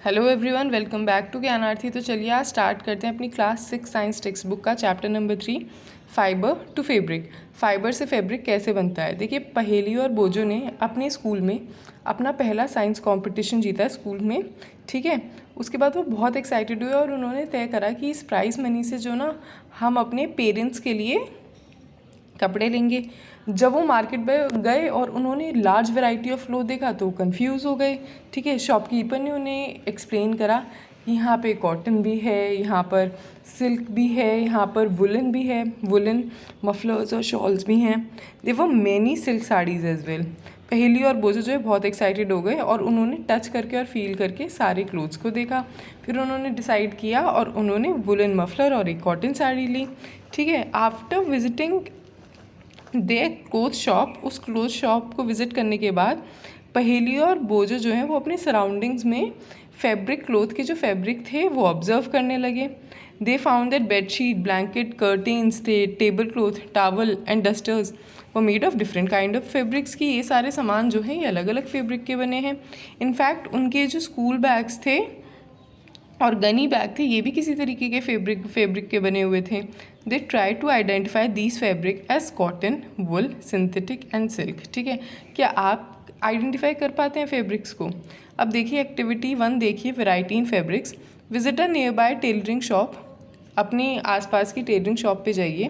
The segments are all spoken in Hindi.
Hello everyone, welcome back to Gyanarthi. तो चलिए आज स्टार्ट करते हैं अपनी क्लास 6 साइंस टेक्स्ट बुक का chapter number 3, fibre to fabric. Fibre से फैब्रिक कैसे बनता है। देखिए, पहेली और बोजो ने अपने स्कूल में अपना पहला साइंस कंपटीशन जीता स्कूल में, ठीक है। उसके बाद वो बहुत एक्साइटेड हुए और उन्होंने तय करा कि इस प्राइज़ मनी से जो ना हम अपने पेरेंट्स के लिए कपड़े लेंगे। जब वो मार्केट में गए और उन्होंने लार्ज वैरायटी ऑफ क्लोथ देखा तो कंफ्यूज हो गए, ठीक है। शॉपकीपर ने उन्हें एक्सप्लेन करा कि यहाँ पे कॉटन भी है, यहाँ पर सिल्क भी है, यहाँ पर वुलन भी है, वुलन मफलर्स और शॉल्स भी हैं। There were many silk saris as well. Paheli और बोझो जो है बहुत एक्साइटेड हो गए और उन्होंने टच करके और फील करके सारे क्लोथ्स को देखा। फिर उन्होंने डिसाइड किया और उन्होंने वुलन मफलर और एक कॉटन साड़ी ली, ठीक है। आफ्टर विजिटिंग दे क्लोथ शॉप, उस क्लोथ शॉप को विज़िट करने के बाद पहेली और बोझो जो है वो अपने सराउंडिंग्स में फैब्रिक, क्लोथ के जो फैब्रिक थे वो ऑब्जर्व करने लगे। They found that bedsheet, blanket, curtains थे, table cloth, towel and dusters वो made of different kind of fabrics की। ये सारे सामान जो हैं ये अलग अलग फैब्रिक के बने हैं। इनफैक्ट उनके जो स्कूल बैग्स थे और गनी बैग थे ये भी किसी तरीके के फैब्रिक के बने हुए थे। They try to identify these fabric as cotton, wool, synthetic and silk, ठीक है। क्या आप आइडेंटिफाई कर पाते हैं फैब्रिक्स को। अब देखिए एक्टिविटी 1, देखिए variety in fabrics. Visit a near by tailoring shop, अपने आसपास की टेलरिंग शॉप पे जाइए।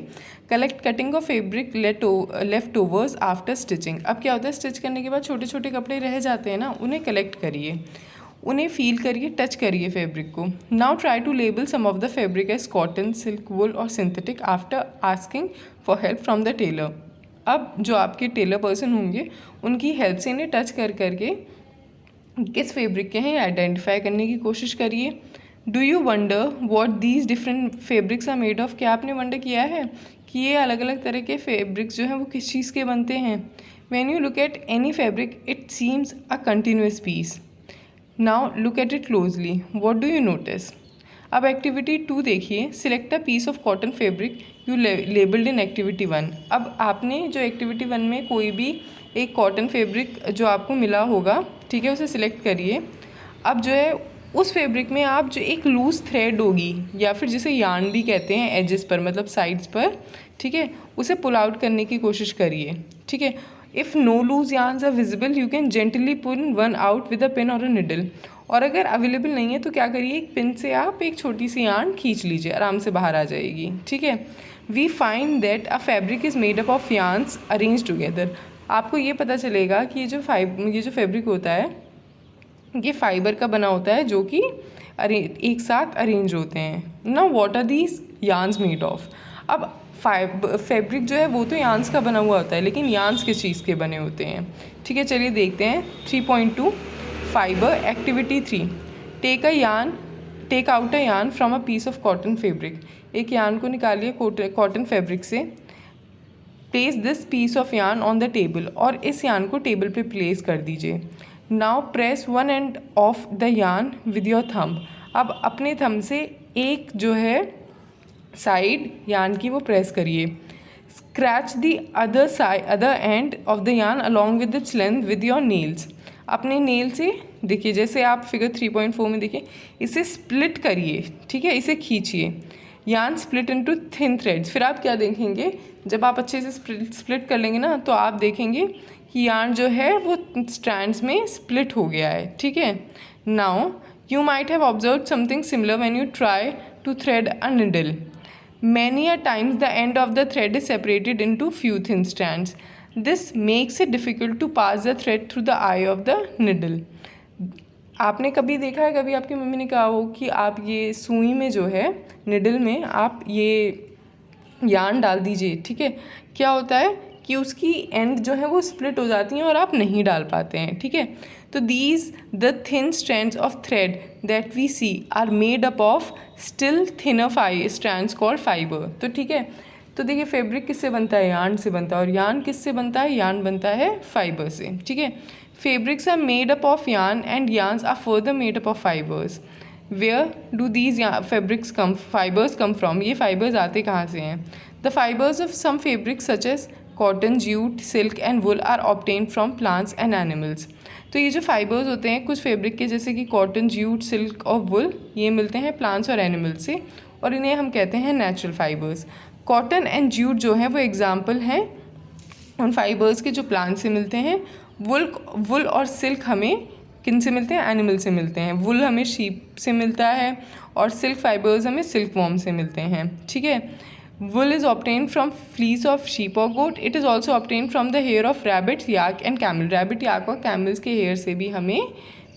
Collect cutting of fabric left overs after stitching. अब क्या होता है, स्टिच करने के बाद छोटे छोटे कपड़े रह जाते हैं ना, उन्हें कलेक्ट करिए, उन्हें फील करिए, टच करिए फैब्रिक को। Now try to label some of the fabric as cotton, silk, wool और synthetic after asking for help from the tailor. अब जो आपके टेलर पर्सन होंगे उनकी हेल्प से इन्हें टच कर करके किस फैब्रिक के हैं आइडेंटिफाई करने की कोशिश करिए। Do you wonder what these different fabrics are made of. क्या आपने वंडर किया है कि ये अलग अलग तरह के फैब्रिक्स जो हैं वो किस चीज़ के बनते हैं। When you look at any fabric it seems a continuous piece. Now look at it closely, what do you notice. अब एक्टिविटी 2 देखिए। Select a piece of cotton fabric you labelled in activity 1। अब आपने जो एक्टिविटी 1 में कोई भी एक कॉटन फैब्रिक जो आपको मिला होगा, ठीक है, उसे सिलेक्ट करिए। अब जो है उस फैब्रिक में आप जो एक लूज थ्रेड होगी या फिर जिसे यार्न भी कहते हैं एजेस पर, मतलब साइड्स पर, ठीक है, उसे पुल आउट करने की कोशिश करिए, ठीक है। If no loose yarns are visible you can gently pull one out with a pin और अ निडल। और अगर अवेलेबल नहीं है तो क्या करिए, एक पिन से आप एक छोटी सी यार्न खींच लीजिए, आराम से बाहर आ जाएगी, ठीक है। We find that a fabric is made up of yarns arrange together. आपको ये पता चलेगा कि ये जो फैब्रिक होता है ये फाइबर का बना होता है जो कि एक साथ अरेंज होते हैं। Now what are these yarns made of. अब फैब्रिक जो है वो तो यार्न्स का बना हुआ होता है, लेकिन यार्न्स किस चीज़ के बने होते हैं, ठीक है। चलिए देखते हैं 3.2 fibre activity 3। Take out a yarn from a piece of cotton fabric. एक यार्न को निकालिए कॉटन फैब्रिक से। Place this piece of yarn on the table, और इस यार्न को टेबल पे प्लेस कर दीजिए। Now press one end of the yarn with your thumb. अब अपने थंब से एक जो है साइड यार्न की वो प्रेस करिए। Scratch the other and of the yarn along with its length with your nails. अपने नेल से देखिए, जैसे आप फिगर 3.4 में देखिए, इसे स्प्लिट करिए, ठीक है, इसे खींचिए। Yarn split into thin threads. फिर आप क्या देखेंगे, जब आप अच्छे से स्प्लिट कर लेंगे ना तो आप देखेंगे कि यार्न जो है वो स्ट्रैंड्स में स्प्लिट हो गया है, ठीक है। Now you might have observe something similar when you try to thread a needle. Many a times the end of the thread is separated into few thin strands. This makes it difficult to pass the thread through the eye of the needle. आपने कभी देखा है, कभी आपकी मम्मी ने कहा हो कि आप ये सुई में जो है निडल में आप ये यार्न डाल दीजिए, ठीक है। क्या होता है कि उसकी एंड जो है वो स्प्लिट हो जाती हैं और आप नहीं डाल पाते हैं, ठीक है। तो these the thin strands of thread that we see are made up of still thinner strands called fibre. तो ठीक है, तो देखिए फैब्रिक किससे बनता है, यार्न से बनता है, और यार्न किससे बनता है, यार्न बनता है फाइबर से, ठीक है। Fabrics are made up of yarn and yarns are further made up of fibres. Where do these fibres come from. ये फाइबर्स आते कहाँ से हैं। The fibres of some fabrics such as cotton, jute, silk and wool are obtain from plants and animals. तो ये जो फाइबर्स होते हैं कुछ फैब्रिक के, जैसे कि कॉटन, ज्यूट, सिल्क और वुल, ये मिलते हैं प्लांट्स और एनिमल्स से, और इन्हें हम कहते हैं natural fibres. Cotton and jute जो है वो एग्जाम्पल हैं उन फाइबर्स के जो प्लांट से मिलते हैं। वुल और सिल्क हमें किन से मिलते हैं? एनिमल से मिलते हैं। वुल हमें शीप से मिलता है और सिल्क फाइबर्स हमें सिल्क वॉर्म से मिलते हैं, ठीक है। Wool is obtain from fleece of sheep और goat. It is also obtain from the hair of rabbit, yak and camel. Rabbit, yak और कैमल्स के हेयर से भी हमें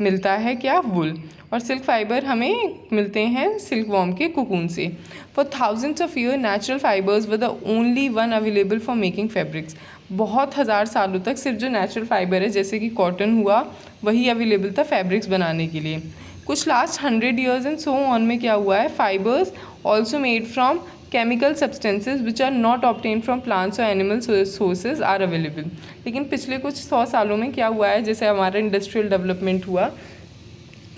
मिलता है क्या? वुल। और सिल्क फाइबर हमें मिलते हैं सिल्क वॉर्म के कुकून से। For thousands of year natural fibres were the only one available for making fabrics. बहुत हज़ार सालों तक सिर्फ जो नेचुरल फाइबर है जैसे कि कॉटन हुआ वही अवेलेबल था फैब्रिक्स बनाने के लिए। कुछ last 100 years and so on में क्या हुआ है, fibres also made from chemical substances which are not obtain from plants और एनिमल सोर्सेज आर अवेलेबल। लेकिन पिछले कुछ 100 सालों में क्या हुआ है, जैसे हमारा इंडस्ट्रियल डेवलपमेंट हुआ,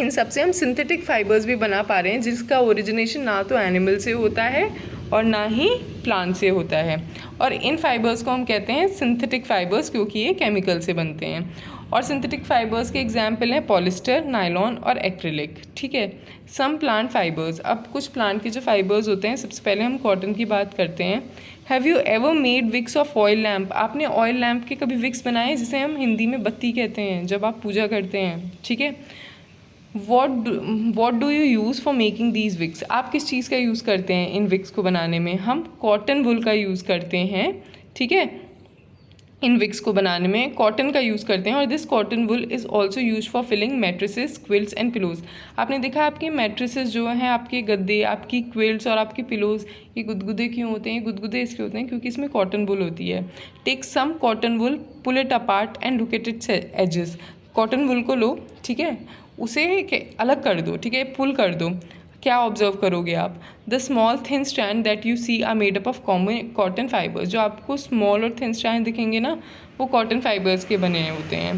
इन सबसे हम सिंथेटिक फाइबर्स भी बना पा रहे हैं जिसका ओरिजिनेशन ना तो एनिमल से होता है और ना ही प्लांट से होता है। और इन फाइबर्स को हम कहते हैं सिंथेटिक फाइबर्स क्योंकि ये केमिकल से बनते हैं। और सिंथेटिक फाइबर्स के एग्जाम्पल हैं पॉलिस्टर, नायलॉन और एक्रिलिक, ठीक है। सम प्लांट फाइबर्स, अब कुछ प्लांट के जो फाइबर्स होते हैं, सबसे पहले हम कॉटन की बात करते हैं। Have you ever made wicks of oil lamp? आपने ऑयल लैम्प के कभी विक्स बनाए, जिसे हम हिंदी में बत्ती कहते हैं जब आप पूजा करते हैं, ठीक है। What do you use for making these wicks? आप किस चीज़ का यूज़ करते हैं इन विक्स को बनाने में? हम कॉटन वुल का यूज़ करते हैं, ठीक है। इन विक्स को बनाने में कॉटन का यूज़ करते हैं। और this cotton wool is also use for filling mattresses, quilts and pillows. आपने देखा आपके मैट्रेसेस जो हैं, आपके गद्दे, आपकी क्विल्ट्स और आपके पिलोज, ये गुदगुदे क्यों होते हैं? गुदगुदे इसलिए होते हैं क्योंकि इसमें कॉटन वुल होती है। Take some cotton wool, pull it apart and look at its edges. Cotton wool को लो, ठीक है, उसे अलग कर दो, ठीक है, पुल कर दो। क्या ऑब्जर्व करोगे आप? The small thin strand that you see are made up of cotton fibres. जो आपको स्मॉल और थिन स्ट्रैंड दिखेंगे ना, वो कॉटन फाइबर्स के बने होते हैं।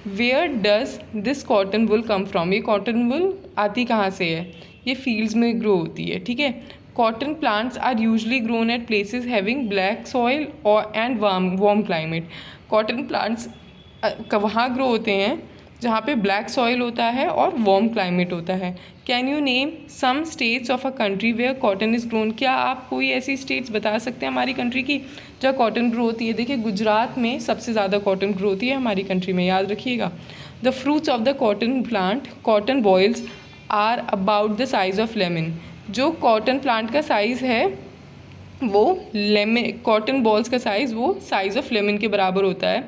Where does this cotton wool come from? ये कॉटन वुल आती कहाँ से है? ये फील्ड्स में ग्रो होती है, ठीक है। Cotton plants are usually grown at places having black soil और and warm climate. Cotton plants वहाँ ग्रो होते हैं जहाँ पे ब्लैक सॉइल होता है और वार्म क्लाइमेट होता है। Can you name some states of a country where cotton is grown? क्या आप कोई ऐसी स्टेट्स बता सकते हैं हमारी कंट्री की जहाँ कॉटन ग्रो होती है? देखिए गुजरात में सबसे ज़्यादा कॉटन ग्रो होती है हमारी कंट्री में, याद रखिएगा। The fruits of the cotton plant, cotton bolls, are about the size of lemon. जो कॉटन प्लांट का साइज़ है वो लेमन, कॉटन बॉल्स का साइज़ वो साइज़ ऑफ लेमन के बराबर होता है।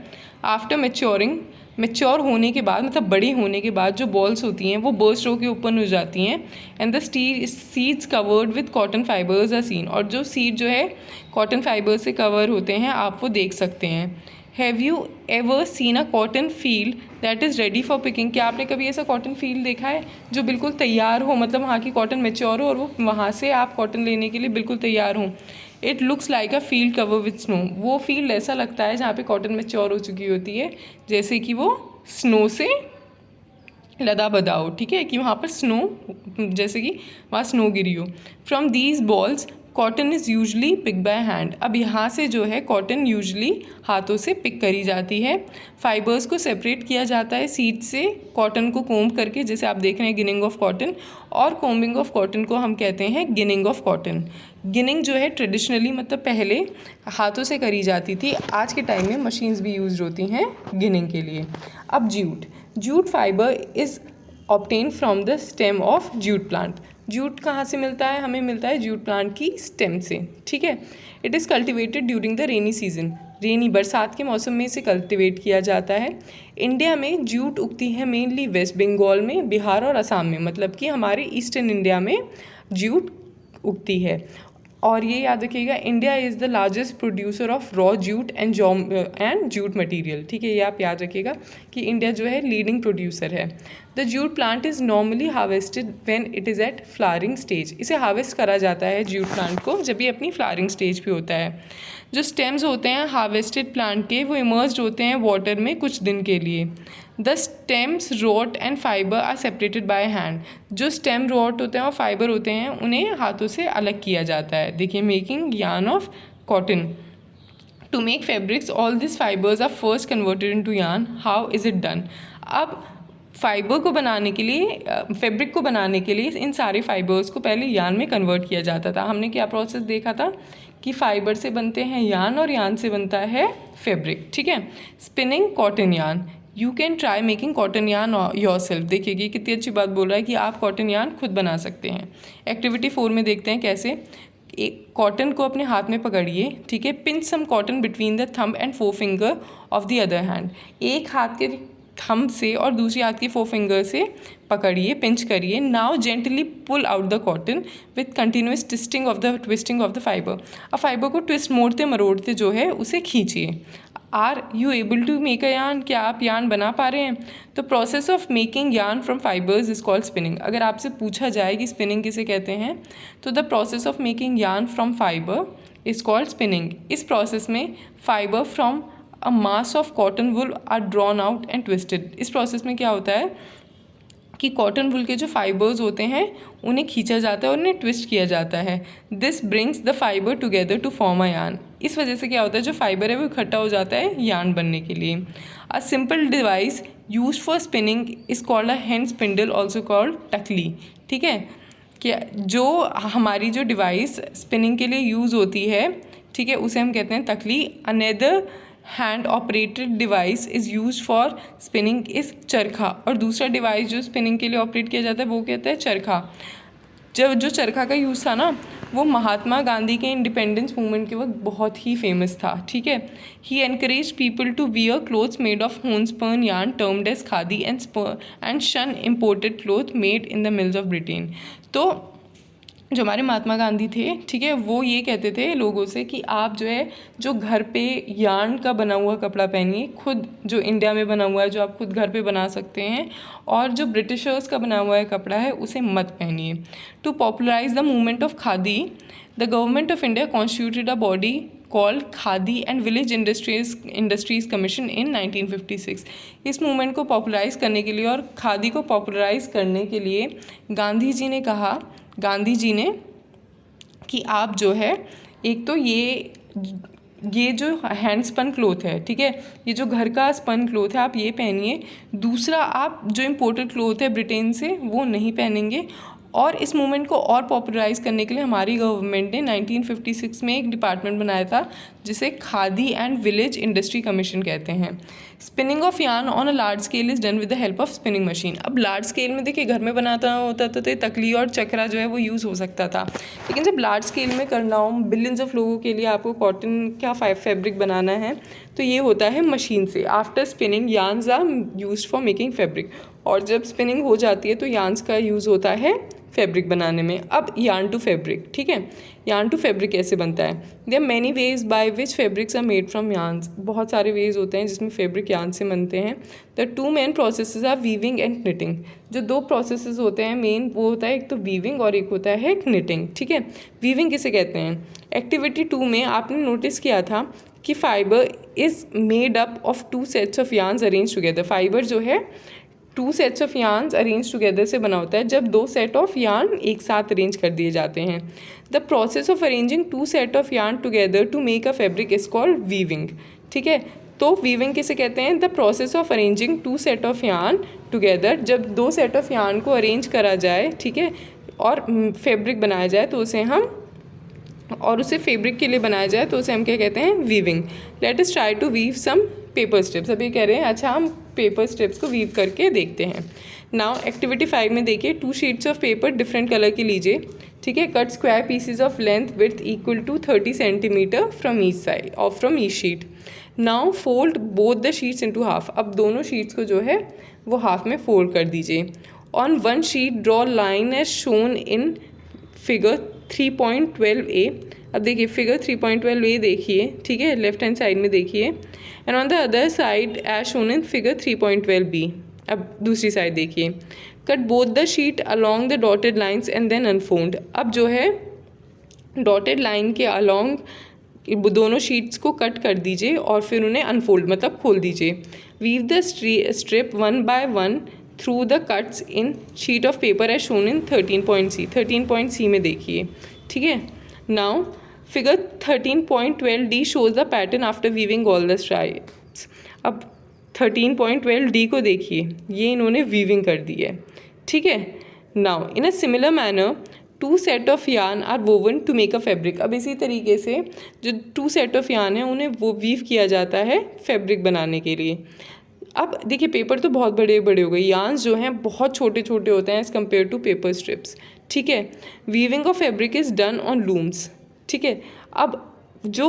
आफ्टर मैच्योरिंग, मैच्योर होने के बाद, मतलब बड़ी होने के बाद जो बॉल्स होती हैं वो बर्स्ट होकर ओपन हो जाती हैं। And the seeds covered with cotton fibres are seen. और जो सीड जो है कॉटन फाइबर से कवर होते हैं, आप वो देख सकते हैं। Have you ever seen a cotton field that is ready for picking? क्या आपने कभी ऐसा कॉटन फील्ड देखा है जो बिल्कुल तैयार हो, मतलब वहाँ की कॉटन मैच्योर हो और वो वहाँ से आप कॉटन लेने के लिए बिल्कुल तैयार हों? It looks like a field cover with snow. वो फील्ड ऐसा लगता है जहाँ पे कॉटन मैच्योर हो चुकी होती है, जैसे कि वो स्नो से लदा बदा हो, ठीक है, कि वहाँ पर स्नो, जैसे कि वहाँ स्नो गिरी हो। From these balls cotton is usually pick by hand. अब यहाँ से जो है कॉटन यूजली हाथों से पिक करी जाती है। फाइबर्स को सेपरेट किया जाता है सीड से, कॉटन को कोम्ब करके, जैसे आप देख रहे हैं गिनिंग ऑफ कॉटन, और कोम्बिंग ऑफ कॉटन को हम कहते हैं गिनिंग ऑफ कॉटन। गिनिंग जो है ट्रेडिशनली, मतलब पहले हाथों से करी जाती थी, आज के टाइम में मशीन्स भी यूज होती हैं गिनिंग के लिए। अब jute fibre is obtain from the stem of jute plant. Jute कहाँ से मिलता है? हमें मिलता है जूट प्लांट की स्टेम से, ठीक है। It is cultivated during the rainy season. Rainy, बरसात के मौसम में इसे कल्टिवेट किया जाता है। इंडिया में जूट उगती है मेनली वेस्ट बंगाल में, बिहार और असम में, मतलब कि हमारे ईस्टर्न इंडिया में जूट उगती है। और ये याद रखिएगा, India is the largest producer of raw jute and jute material, ठीक है, ये आप याद रखिएगा कि इंडिया जो है लीडिंग प्रोड्यूसर है। The jute plant is normally harvested when it is at flowering stage. इसे हार्वेस्ट करा जाता है जूट प्लांट को जब ये अपनी फ्लावरिंग स्टेज पे होता है। जो स्टेम्स होते हैं हार्वेस्टेड प्लांट के, वो इमर्ज्ड होते हैं वाटर में कुछ दिन के लिए। The stems, rot and fibre are separated by hand. जो स्टेम, रोट होते हैं और फाइबर होते हैं उन्हें हाथों से अलग किया जाता है। देखिए, making yarn of cotton. To make fabrics, all these fibers are first converted into yarn. How is it done? अब फाइबर को बनाने के लिए, फैब्रिक को बनाने के लिए इन सारे फाइबर्स को पहले यान में कन्वर्ट किया जाता था। हमने क्या प्रोसेस देखा था कि फाइबर से बनते हैं यान और यान से बनता है फैब्रिक, ठीक है। Spinning cotton yarn, you can try making cotton yarn your self. देखिए कितनी अच्छी बात बोल रहा है कि आप कॉटन यान खुद बना सकते हैं। एक्टिविटी 4 में देखते हैं कैसे। एक कॉटन को अपने हाथ में पकड़िए, ठीक है। Pinch some cotton between the thumb and 4 finger of the other hand. एक हाथ के थंब से और दूसरी हाथ की 4 फिंगर से पकड़िए, पिंच करिए। Now gently pull out the cotton with continuous twisting of the fibre. अब फाइबर को ट्विस्ट मोड़ते मरोड़ते जो है उसे खींचिए। Are you able to make a yarn, क्या आप यान बना पा रहे हैं? तो process of making yarn from fibres is called spinning. अगर आपसे पूछा जाए कि स्पिनिंग किसे कहते हैं, तो the process of making yarn from fibre is called spinning. इस प्रोसेस में fibre from a mass of cotton wool are drawn out and twisted. इस प्रोसेस में क्या होता है कि कॉटन वुल के जो फाइबर्स होते हैं उन्हें खींचा जाता है और उन्हें ट्विस्ट किया जाता है। This brings the fibre together to form a yarn. इस वजह से क्या होता है, जो फाइबर है वो इकट्ठा हो जाता है यान बनने के लिए। A simple device used for spinning is called a hand spindle, also called takli, ठीक है। क्या जो हमारी जो डिवाइस स्पिनिंग के लिए यूज़ होती है, ठीक है, उसे हम कहते हैं तकली। Another hand operated device is use for spinning is चरखा। और दूसरा डिवाइस जो स्पिनिंग के लिए ऑपरेट किया जाता है वो कहता है चरखा। जब जो चरखा का यूज़ था ना, वो महात्मा गांधी के इंडिपेंडेंस मूवमेंट के वक्त बहुत ही फेमस था, ठीक है। He encourage people to wear clothes made of homespun yarn termed as khadi and shun imported cloth made in the mills of Britain. तो जो हमारे महात्मा गांधी थे, ठीक है, वो ये कहते थे लोगों से कि आप जो है जो घर पे यार्न का बना हुआ कपड़ा पहनिए, खुद जो इंडिया में बना हुआ है जो आप खुद घर पे बना सकते हैं, और जो ब्रिटिशर्स का बना हुआ है कपड़ा है उसे मत पहनिए। To popularise the movement of khadi, the government of India constituted a body called Khadi and village industries commission in 1956। इस मूवमेंट को पॉपुलराइज करने के लिए और खादी को पॉपुलराइज करने के लिए गांधी जी ने कि आप जो है एक तो ये जो हैंड स्पन क्लोथ है, ठीक है, ये जो घर का स्पन क्लोथ है आप ये पहनिए। दूसरा, आप जो इम्पोर्टेड क्लोथ है ब्रिटेन से वो नहीं पहनेंगे। और इस मूवमेंट को और पॉपुलराइज करने के लिए हमारी गवर्नमेंट ने 1956 में एक डिपार्टमेंट बनाया था जिसे khadi and village industry commission कहते हैं। Spinning of yarn on a large scale is done with the help of spinning machine. अब लार्ज स्केल में देखिए घर में बनाता होता तो तकली और चक्रा जो है वो यूज़ हो सकता था, लेकिन जब लार्ज स्केल में करना हो, बिलियंस ऑफ लोगों के लिए आपको कॉटन का फैब्रिक बनाना है, तो ये होता है मशीन से। After spinning yarns are used for making fabric. और जब स्पिनिंग हो जाती है तो यार्न्स का यूज़ होता है फैब्रिक बनाने में। अब यार्न टू फैब्रिक, ठीक है, यार्न टू फैब्रिक कैसे बनता है? There are many ways by which fabrics are made from yarns. बहुत सारे वेज होते हैं जिसमें फैब्रिक यार्न से बनते हैं। The two main processes are weaving and knitting। जो दो प्रोसेसेस होते हैं मेन, वो होता है एक तो वीविंग और एक होता है knitting, ठीक है। वीविंग किसे कहते हैं? एक्टिविटी 2 में आपने नोटिस किया था कि fibre is made up of 2 sets of yarns arrange together. Fibre जो है 2 sets of yarns arrange together से बना होता है, जब 2 सेट ऑफ यार्न एक साथ अरेंज कर दिए जाते हैं। The process of arranging 2 set of yarn together to make a fabric is called weaving, ठीक है। तो वीविंग किसे कहते हैं? The process of arranging 2 set of yarn together. जब 2 सेट ऑफ यार्न को अरेंज करा जाए, ठीक है, और फैब्रिक बनाया जाए तो उसे फैब्रिक के लिए बनाया जाए तो उसे हम क्या कहते हैं? Weaving. Let us try to weave some paper strips. अभी कह रहे हैं अच्छा हम पेपर स्ट्रिप्स को वीव करके देखते हैं। नाउ एक्टिविटी 5 में देखिए, 2 sheets of paper different colour के लीजिए, ठीक है। Cut square pieces of length width equal to 30 centimetre from each side और from each sheet. Now fold both the sheets into half. अब दोनों शीट्स को जो है वो हाफ में फोल्ड कर दीजिए। On one sheet draw line as shown in figure 3.12a। अब देखिए फिगर 3.12a देखिए, ठीक है, लेफ्ट हैंड साइड में देखिए। And on the other side as shown in figure 3.12b। अब दूसरी साइड देखिए। Cut both the sheet along the dotted lines and then unfold. अब जो है डॉटेड लाइन के अलॉन्ग दोनों शीट्स को कट कर दीजिए और फिर उन्हें अनफोल्ड मतलब खोल दीजिए। Weave the strip 1 by 1 through the cuts in sheet of paper as shown in 13.c। 13.c में देखिए, ठीक है। Now figure 13.12d shows the pattern after weaving all the stripes. अब 13.12 डी को देखिए, ये इन्होंने वीविंग कर दी है, ठीक है। Now in a similar manner 2 set of yarn are woven to make a fabric. अब इसी तरीके से जो 2 सेट ऑफ यार्न है उन्हें वो वीव किया जाता है फैब्रिक बनाने के लिए। अब देखिए पेपर तो बहुत बड़े बड़े हो गए, यार्न्स जो हैं बहुत छोटे छोटे होते हैं as compare to paper strips, ठीक है। Weaving of fabric is done on looms, ठीक है। अब जो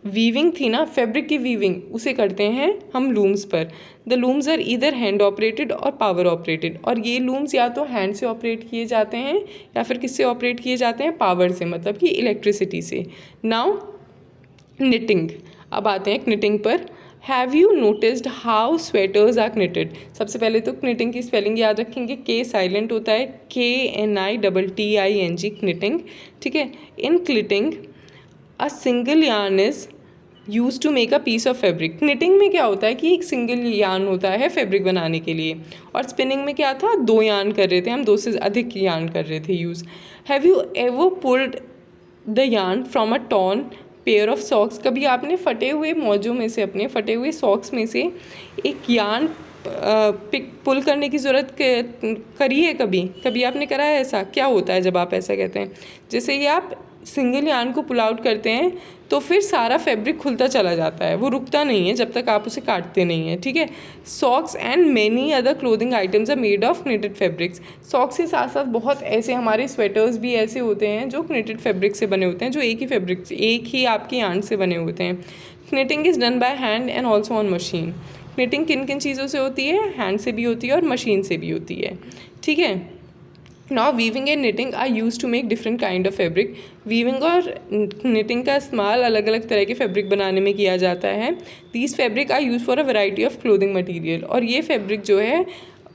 वीविंग थी ना, फैब्रिक की वीविंग, उसे करते हैं हम लूम्स पर। The looms are either hand operated और पावर ऑपरेटेड, और ये लूम्स या तो हैंड से ऑपरेट किए जाते हैं या फिर किससे ऑपरेट किए जाते हैं, पावर से, मतलब कि इलेक्ट्रिसिटी से। नाउ निटिंग, अब आते हैं knitting पर। Have you noticed how sweaters are knitted? सबसे पहले तो knitting की स्पेलिंग याद रखेंगे, के साइलेंट होता है, KNITTING, knitting, ठीक है। In knitting a single yarn is use to make a piece of fabric. knitting में क्या होता है कि एक सिंगल यार्न होता है फैब्रिक बनाने के लिए, और स्पिनिंग में क्या था, 2 यार्न कर रहे थे हम, 2 से अधिक यार्न कर रहे थे use. Have you ever pulled the yarn from a torn pair of socks? कभी आपने फटे हुए मौजों में से, अपने फटे हुए सॉक्स में से एक यार्न पुल करने की ज़रूरत करी है? कभी आपने करा है ऐसा? क्या होता है जब आप ऐसा कहते हैं, जैसे ही आप सिंगल यार्न को पुल आउट करते हैं तो फिर सारा फैब्रिक खुलता चला जाता है, वो रुकता नहीं है जब तक आप उसे काटते नहीं हैं, ठीक है। Socks and many other clothing items are made of knitted fabrics. Socks के साथ साथ बहुत ऐसे हमारे स्वेटर्स भी ऐसे होते हैं जो knitted फैब्रिक से बने होते हैं, जो एक ही आपके यार्न से बने होते हैं। knitting is done by hand and also on machine. knitting किन किन चीज़ों से होती है, हैंड से भी होती है और मशीन से भी होती है, ठीक है। Now weaving and knitting are use to make different kind of fabric. Weaving और knitting का इस्तेमाल अलग अलग तरह के फैब्रिक बनाने में किया जाता है। These fabric are use for a variety of clothing material, और ये फैब्रिक जो है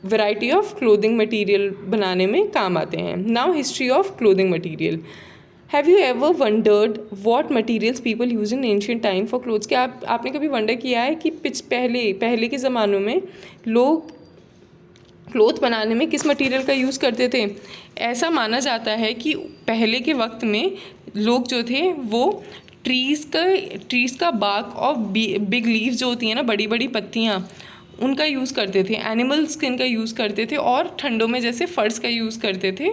वैरायटी ऑफ क्लोथिंग मटीरियल बनाने में काम आते हैं। Now history of clothing material. Have you ever wondered what materials people use in ancient time for clothes? क्या आपने कभी वंडर किया है कि पहले के ज़मानों में लोग क्लोथ बनाने में किस मटेरियल का यूज़ करते थे? ऐसा माना जाता है कि पहले के वक्त में लोग जो थे वो ट्रीज़ का बार्क और बिग लीव्स जो होती हैं ना, बड़ी बड़ी पत्तियाँ, उनका यूज़ करते थे। एनिमल स्किन का यूज़ करते थे, और ठंडों में जैसे फर्स का यूज़ करते थे,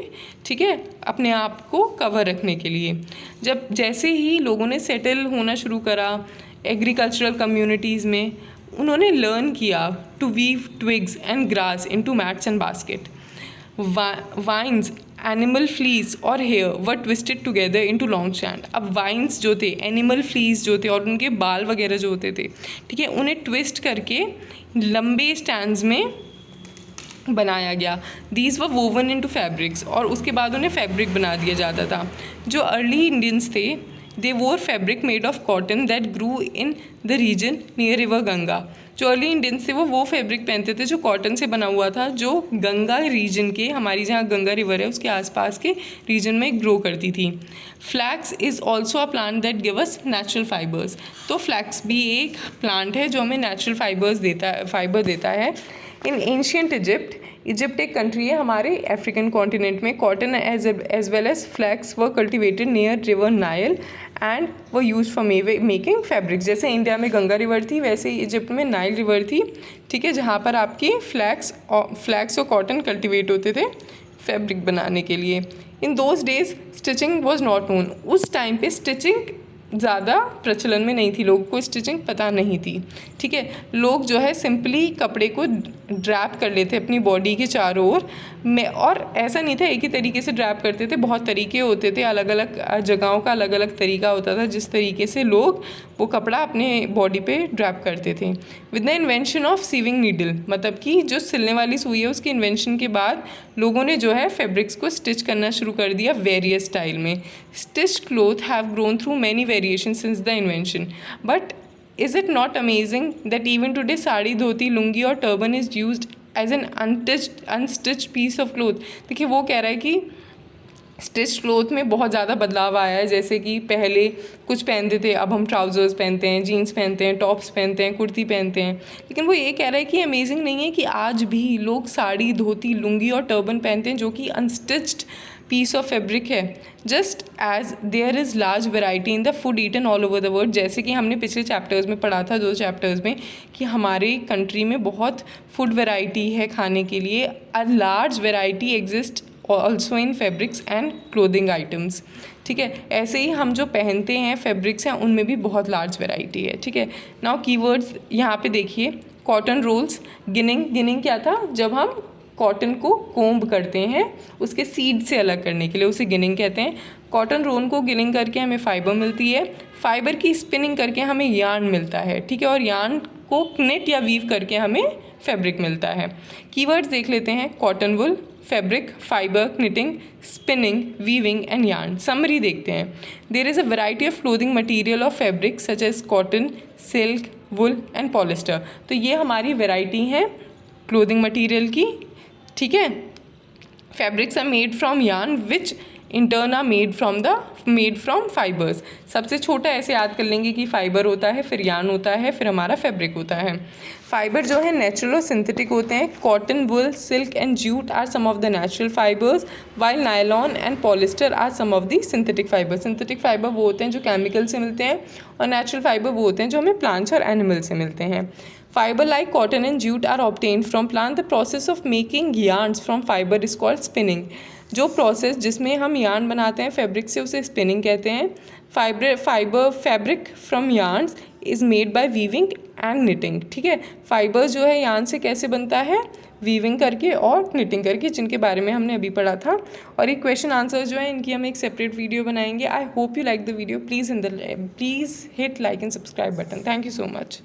ठीक है, अपने आप को कवर रखने के लिए। जैसे ही लोगों ने सेटल होना शुरू करा एग्रीकल्चरल कम्युनिटीज़ में, उन्होंने लर्न किया to weave twigs and grass into mats and basket. Vines, animal fleece और hair were twisted together into long stand. अब वाइन्स जो थे, एनिमल फ्लीस जो थे, और उनके बाल वगैरह जो होते थे, ठीक है, उन्हें ट्विस्ट करके लंबे स्टैंड्स में बनाया गया। These were woven into fabrics, और उसके बाद उन्हें फैब्रिक बना दिया जाता था। जो अर्ली इंडियंस थे, they wore fabric made of cotton that grew in the region near river Ganga. जो अर्ली इंडियंस थे वो फैब्रिक पहनते थे जो कॉटन से बना हुआ था, जो गंगा रीजन के, हमारी जहाँ गंगा रिवर है उसके आसपास के रीजन में ग्रो करती थी। Flax is also a plant that give us natural fibres. तो फ्लैक्स भी एक प्लांट है जो हमें नेचुरल फाइबर देता है। इन एंशियंट इजिप्ट एक कंट्री है हमारे अफ्रीकन कॉन्टिनेंट में। Cotton as well as flax were cultivated near river Nile and वो यूज फॉर मेकिंग फैब्रिक। जैसे इंडिया में गंगा रिवर थी, वैसे ही इजिप्ट में नाइल रिवर थी, ठीक है, जहाँ पर आपकी फ्लैक्स और कॉटन कल्टिवेट होते थे फैब्रिक बनाने के लिए। In those days stitching was not known. उस टाइम पे स्टिचिंग ज़्यादा प्रचलन में नहीं थी, लोगों को स्टिचिंग पता नहीं थी, ठीक है। लोग जो है सिंपली कपड़े को ड्रैप कर लेते अपनी बॉडी के चारों ओर में, और ऐसा नहीं था एक ही तरीके से ड्रैप करते थे, बहुत तरीके होते थे, अलग अलग जगहों का अलग अलग तरीका होता था जिस तरीके से लोग वो कपड़ा अपने बॉडी पे ड्रैप करते थे। With the invention of sewing needle, मतलब कि जो सिलने वाली सुई है उसकी इन्वेंशन के बाद लोगों ने जो है फैब्रिक्स को स्टिच करना शुरू कर दिया वेरियस स्टाइल में। Stitched cloth have grown through many variation since the invention, but is it not amazing that even today sari, dhoti, lungi और turban is used as an unstitched piece of cloth. देखिए वो कह रहा है कि स्टिच क्लोथ में बहुत ज़्यादा बदलाव आया है, जैसे कि पहले कुछ पहनते थे, अब हम ट्राउज़र्स पहनते हैं, जीन्स पहनते हैं, टॉप्स पहनते हैं, कुर्ती पहनते हैं। लेकिन वो ये कह रहा है कि अमेजिंग नहीं है कि आज भी लोग साड़ी, धोती, लुंगी और टर्बन पहनते हैं, जो कि अनस्टिच्ड पीस ऑफ फैब्रिक है। Just as there is large variety in the food eaten all over the world, जैसे कि हमने पिछले चैप्टर्स में पढ़ा था, 2 चैप्टर्स में, कि हमारे कंट्री में बहुत फूड वेराइटी है खाने के लिए। A large variety exist also in fabrics and clothing items. ठीक है, ऐसे ही हम जो पहनते हैं फैब्रिक्स हैं उनमें भी बहुत लार्ज वेराइटी है। ठीक है, नाउ कीवर्ड्स यहाँ पे देखिए, कॉटन रोल्स, गिनिंग क्या था, जब हम कॉटन को कोम्ब करते हैं उसके सीड से अलग करने के लिए, उसे गिनिंग कहते हैं। कॉटन रोल को गिनिंग करके हमें फाइबर मिलती है, फाइबर की स्पिनिंग करके हमें यार्न मिलता है। ठीक है, और यार्न को नेट या वीव करके हमें फैब्रिक मिलता है। कीवर्ड्स देख लेते हैं, cotton wool, fabric, fibre, knitting, spinning, weaving and yarn. Summary देखते हैं, there is a variety of clothing material of fabric such as cotton, silk, wool and polyester. तो ये हमारी वैरायटी है क्लोथिंग मटेरियल की। ठीक है, fabrics are made from yarn which in turn are made from fibres. सबसे छोटा ऐसे याद कर लेंगे कि फाइबर होता है, फिर यार्न होता है, फिर हमारा फैब्रिक होता है। फाइबर जो है नेचुरल और सिंथेटिक होते हैं। Cotton, wool, silk and jute are some of the natural fibres, while nylon and polyester are some of the synthetic fibre. Synthetic fibre वो होते हैं जो केमिकल से मिलते हैं, और नेचुरल फाइबर वो होते हैं जो हमें प्लांट्स और एनिमल से मिलते हैं। Fiber like cotton and jute are obtained from plant. The process of making yarns from fiber is called spinning. जो प्रोसेस जिसमें हम यार्न बनाते हैं फैब्रिक से, उसे स्पिनिंग कहते हैं। Fabric from yarns is made by weaving and knitting. ठीक है, फाइबर जो है यार्न से कैसे बनता है, वीविंग करके और निटिंग करके, जिनके बारे में हमने अभी पढ़ा था। और ये क्वेश्चन आंसर जो है इनकी हम एक सेपरेट वीडियो बनाएंगे। I hope you like the video. Please hit like and subscribe button. Thank you so much.